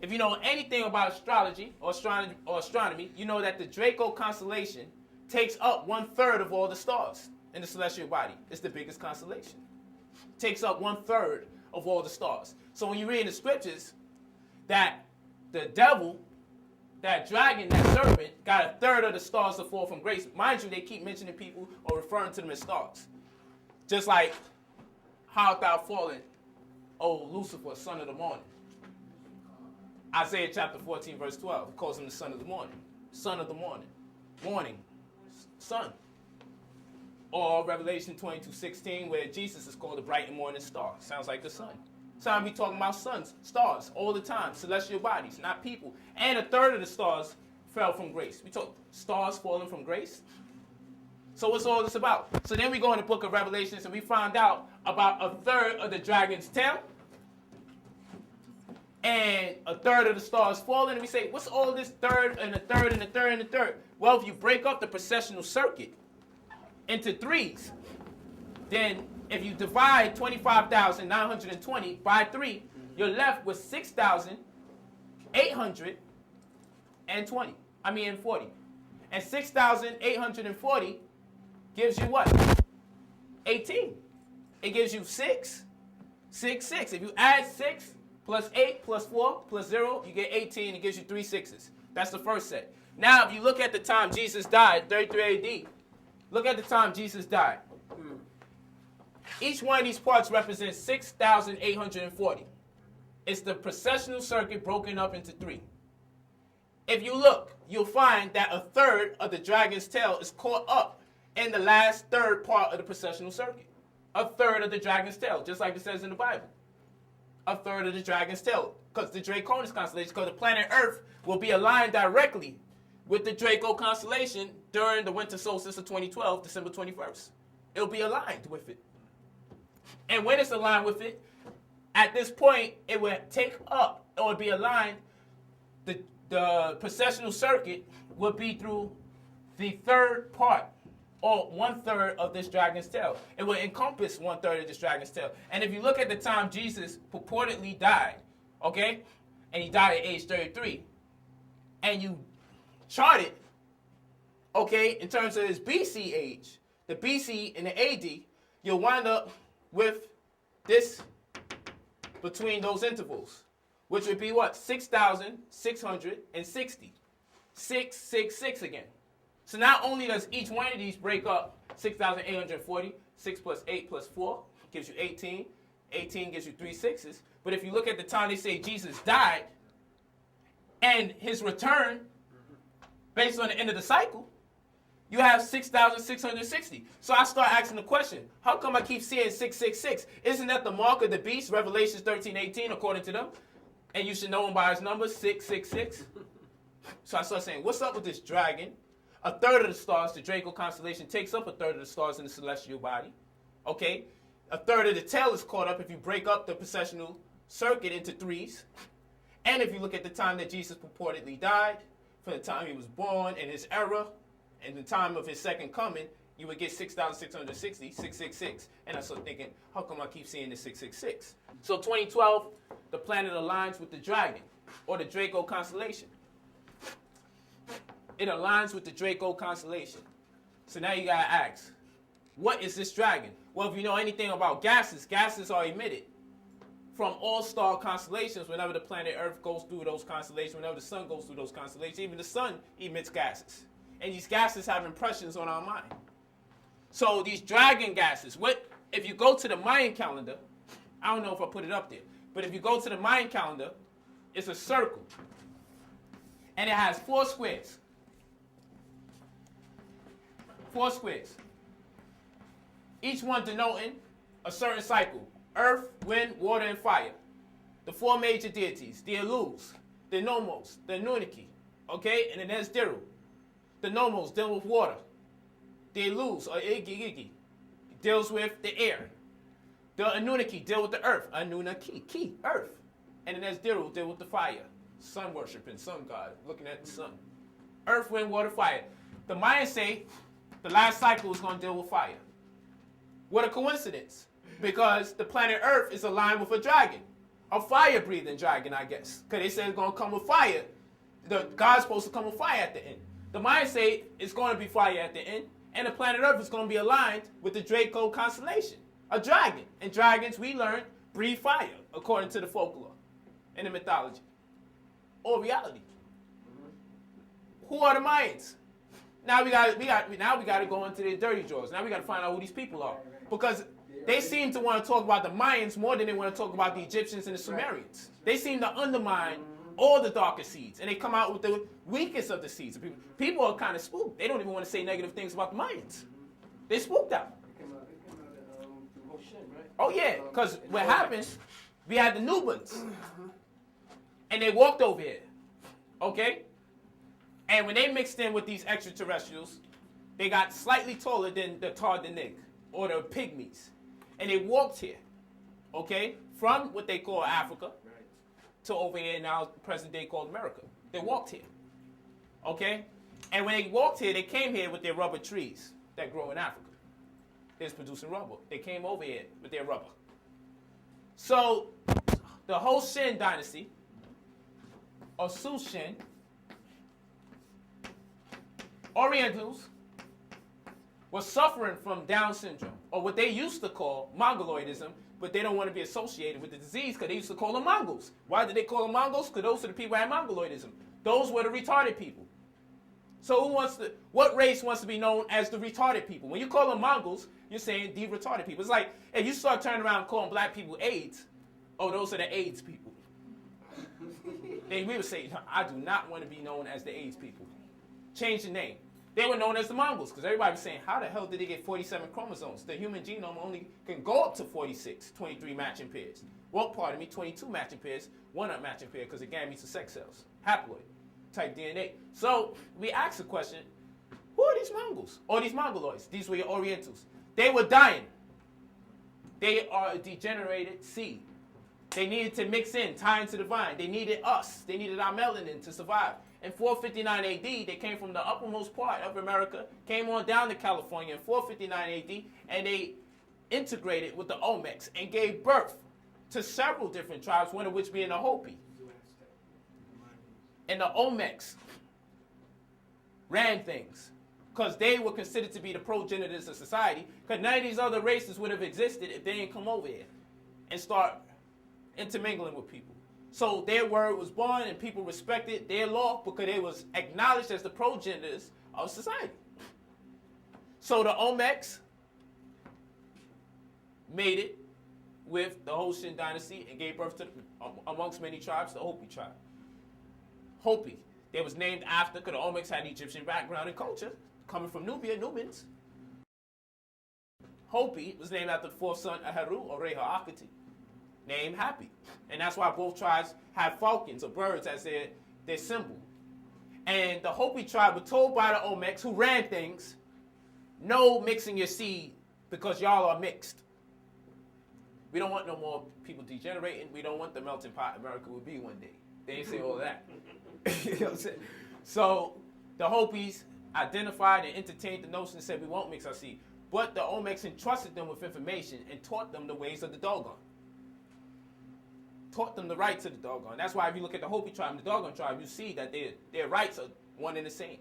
If you know anything about astrology or astronomy, you know that the Draco constellation takes up 1/3 of all the stars in the celestial body. It's the biggest constellation. Takes up 1/3 of all the stars. So when you read in the scriptures that the devil, that dragon, that serpent, got 1/3 of the stars to fall from grace. Mind you, they keep mentioning people or referring to them as stars. Just like, how art thou fallen, O Lucifer, son of the morning. Isaiah chapter 14, verse 12, calls him the son of the morning. Son of the morning. Morning. Sun. Or Revelation 22:16, where Jesus is called the bright and morning star. Sounds like the sun. So I'll be talking about suns, stars, all the time. Celestial bodies, not people. And 1/3 of the stars fell from grace. We talk stars falling from grace. So what's all this about? So then we go in the book of Revelations and we find out about 1/3 of the dragon's tail. And 1/3 of the stars falling. And we say, what's all this 1/3 and 1/3 and 1/3 and 1/3? Well, if you break up the precessional circuit into 3s, then if you divide 25,920 by 3, you're left with 6,840. And 6,840 gives you what? 18. It gives you 6, 6, 6. If you add 6 plus 8 plus 4 plus 0, you get 18. It gives you 3 6s. That's the first set. Now, if you look at the time Jesus died, 33 AD, look at the time Jesus died. Each one of these parts represents 6,840. It's the precessional circuit broken up into 3. If you look, you'll find that 1/3 of the dragon's tail is caught up in the last third part of the precessional circuit. 1/3 of the dragon's tail, just like it says in the Bible. 1/3 of the dragon's tail, because the Draconis constellation, because the planet Earth will be aligned directly with the Draco constellation during the winter solstice of 2012, December 21st. It'll be aligned with it. And when it's aligned with it, at this point, it will take up, or be aligned, the precessional circuit will be through the 3rd part, or 1/3 of this dragon's tail. It will encompass 1/3 of this dragon's tail. And if you look at the time Jesus purportedly died, okay, and he died at age 33, and you chart it, okay, in terms of his BC age, the BC and the AD, you'll wind up with this between those intervals, which would be what? 6,660. 666 again. So not only does each one of these break up 6,840, 6 plus 8 plus 4 gives you 18. 18 gives you 3 6s. But if you look at the time they say Jesus died and his return based on the end of the cycle, you have 6,660. So I start asking the question, how come I keep seeing 666? Isn't that the mark of the beast, Revelation 13:18, according to them? And you should know him by his number, 666. So I start saying, what's up with this dragon? 1/3 of the stars, the Draco constellation, takes up 1/3 of the stars in the celestial body. Okay? 1/3 of the tail is caught up if you break up the precessional circuit into 3s. And if you look at the time that Jesus purportedly died, from the time he was born in his era, and the time of his second coming, you would get 6,660, 666. And I started thinking, how come I keep seeing the 666? So 2012, the planet aligns with the dragon, or the Draco constellation. It aligns with the Draco constellation. So now you got to ask, what is this dragon? Well, if you know anything about gases, gases are emitted from all star constellations whenever the planet Earth goes through those constellations, whenever the sun goes through those constellations. Even the sun emits gases. And these gases have impressions on our mind. So these dragon gases, if you go to the Mayan calendar, I don't know if I put it up there, but if you go to the Mayan calendar, it's a circle. And it has 4 squares. 4 squares. Each one denoting a certain cycle. Earth, wind, water, and fire. The 4 major deities. The Elus, the Nomos, the Anunnaki. Okay? And then there's Diru. The Nomos deal with water. The Elus, or Iggy, deals with the air. The Anunnaki deal with the earth. Anunnaki, earth. And then there's Diru, deal with the fire. Sun worshiping, sun god, looking at the sun. Earth, wind, water, fire. The Mayans say the last cycle is going to deal with fire. What a coincidence. Because the planet Earth is aligned with a dragon. A fire-breathing dragon, I guess. Because they say it's going to come with fire. God's supposed to come with fire at the end. The Mayans say it's going to be fire at the end. And the planet Earth is going to be aligned with the Draco constellation. A dragon. And dragons, we learned, breathe fire, according to the folklore and the mythology. Or reality. Who are the Mayans? Now we got to go into their dirty drawers. Now we got to find out who these people are. Because they seem to want to talk about the Mayans more than they want to talk about the Egyptians and the Sumerians. They seem to undermine all the darker seeds, and they come out with the weakest of the seeds. People are kind of spooked. They don't even want to say negative things about the Mayans. They're spooked out. Oh yeah, because what happens, we had the Nubians, and they walked over here, okay? And when they mixed in with these extraterrestrials, they got slightly taller than the Tardanig, or the Pygmies. And they walked here, okay, from what they call Africa to over here now, present day called America. They walked here, okay? And when they walked here, they came here with their rubber trees that grow in Africa. They're producing rubber. They came over here with their rubber. So the whole Shin dynasty, or Sushin, Orientals, was suffering from Down syndrome, or what they used to call Mongoloidism, but they don't want to be associated with the disease because they used to call them Mongols. Why did they call them Mongols? Because those are the people who had Mongoloidism. Those were the retarded people. So what race wants to be known as the retarded people? When you call them Mongols, you're saying the retarded people. It's like if you start turning around and calling black people AIDS, oh, those are the AIDS people. Then we would say, I do not want to be known as the AIDS people. Change the name. They were known as the Mongols because everybody was saying, how the hell did they get 47 chromosomes? The human genome only can go up to 46, 23 matching pairs. Well, pardon me, 22 matching pairs, one unmatching pair because the gametes are sex cells, haploid type DNA. So we asked the question, who are these Mongols? Or these Mongoloids? These were your Orientals. They were dying. They are a degenerated seed. They needed to mix in, tie into the vine. They needed us. They needed our melanin to survive. In 459 AD, they came from the uppermost part of America, came on down to California in 459 AD, and they integrated with the Olmecs and gave birth to several different tribes, one of which being the Hopi. And the Olmecs ran things because they were considered to be the progenitors of society, because none of these other races would have existed if they didn't come over here and start intermingling with people. So their word was born and people respected their law because they was acknowledged as the progenitors of society. So the Olmecs made it with the whole Shin dynasty and gave birth to, amongst many tribes, the Hopi tribe. Hopi, they was named after, because the Olmecs had Egyptian background and culture, coming from Nubia, Nubians. Hopi was named after the fourth son of Heru, or Reha Akati, named Happy. And that's why both tribes have falcons or birds as their symbol. And the Hopi tribe were told by the Olmecs, who ran things, no mixing your seed because y'all are mixed. We don't want no more people degenerating. We don't want the melting pot America will be one day. They didn't say all of that. You know what I'm saying? So the Hopis identified and entertained the notion and said we won't mix our seed. But the Olmecs entrusted them with information and taught them the ways of the Dogon. Taught them the rights of the Dogon. That's why if you look at the Hopi tribe and the Dogon tribe, you see that their rights are one and the same.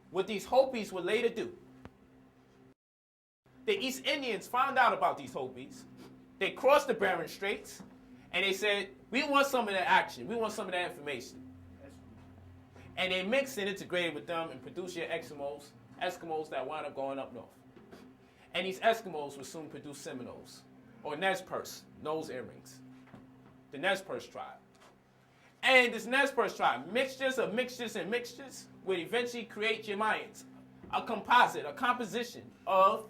What these Hopis would later do, the East Indians found out about these Hopis. They crossed the Bering Straits, and they said, we want some of that action. We want some of that information. And they mixed and integrated with them and produced your Eskimos that wound up going up north. And these Eskimos would soon produce Seminoles, or Nez Perce, nose earrings. The Nez Perce tribe. And this Nez Perce tribe, mixtures of mixtures and mixtures, would eventually create your Mayans. A composite, a composition of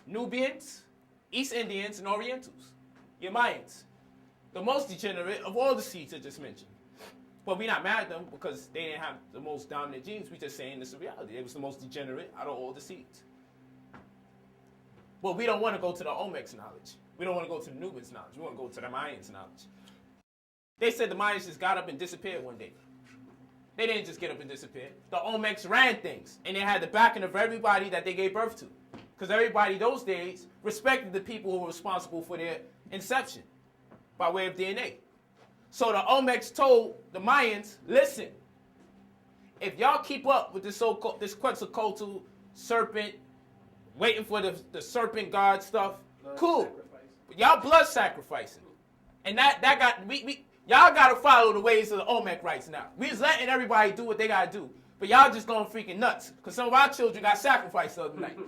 Nubians, East Indians, and Orientals. Your Mayans. The most degenerate of all the seeds I just mentioned. But we're not mad at them because they didn't have the most dominant genes. We're just saying this is reality. It was the most degenerate out of all the seeds. But we don't want to go to the Olmecs knowledge. We don't want to go to the Nubians knowledge. We want to go to the Mayans knowledge. They said the Mayans just got up and disappeared one day. They didn't just get up and disappear. The Olmecs ran things, and they had the backing of everybody that they gave birth to. Because everybody those days respected the people who were responsible for their inception. by way of DNA. So the Olmecs told the Mayans, listen, if y'all keep up with this so-called, this Quetzalcoatl serpent, waiting for the serpent god stuff, cool. But y'all blood sacrificing. And that got, y'all got to follow the ways of the Olmec rites now. We just letting everybody do what they got to do. But y'all just going freaking nuts. Because some of our children got sacrificed the other night.